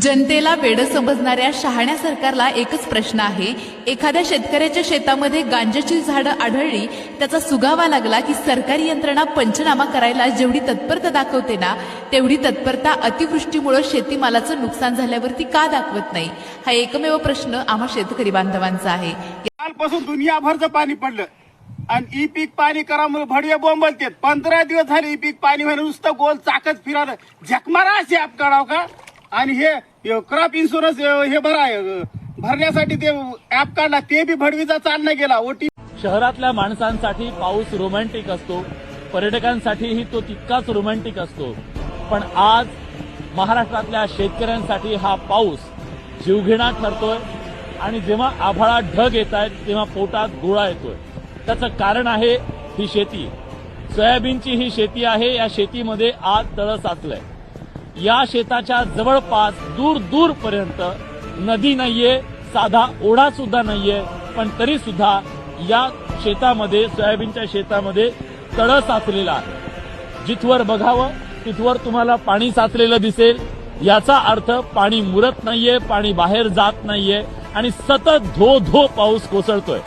जनतेला वेडं समजणाऱ्या शहाण्या सरकारला एकच प्रश्न आहे। एखाद्या शेतकऱ्याच्या शेतामध्ये गांजाची झाडं आढळली, त्याचा सुगावा लागला की सरकारी यंत्रणा पंचनामा करायला जेवढी तत्परता दाखवते ना, तेवढी तत्परता अतिवृष्टीमुळे शेतीमालाचं नुकसान झाल्यावरती का दाखवत नाही? हा एकमेव प्रश्न आम्हा शेतकरी बांधवांचा आहे। कालपासून दुनियाभरचं पाणी पडलं आणि ई पीक पाणी करामुळे भडवे बोंबलते। 15 दिवस झाले ई पीक पाणी व्हायला नुसतं गोल चाकच फिरायला झकमारा असे ऍप काढाव का? आणि हे क्रॉप इन्शुरन्स हे भरण्यासाठी ते ऍप काढला, ते बी भडवीचा चालना गेला। ओटी शहरातल्या माणसांसाठी पाऊस रोमॅन्टिक असतो, पर्यटकांसाठीही तो तितकाच रोमॅन्टिक असतो, पण आज महाराष्ट्रातल्या शेतकऱ्यांसाठी हा पाऊस जीवघेणा ठरतोय। आणि जेव्हा आभाळात ढग येत आहेत तेव्हा पोटात गोळा येतोय। त्याचं कारण आहे ही शेती, सोयाबीनची ही शेती आहे। या शेतीमध्ये आज तळ साचलंय। या शेताच्या जवळपास दूर दूर पर्यंत नदी नाहीये, साधा ओढा सुद्धा नाहीये, पण तरी सुद्धा या शेतामध्ये, सोयाबीनच्या शेतामध्ये तळ साचलेला आहे। जिथवर बघावं तिथवर तुम्हाला पाणी साचलेलं दिसेल। याचा अर्थ पाणी मुरत नाहीये, पाणी बाहेर जात नाहीये आणि सतत धो धो पाऊस कोसळतोय।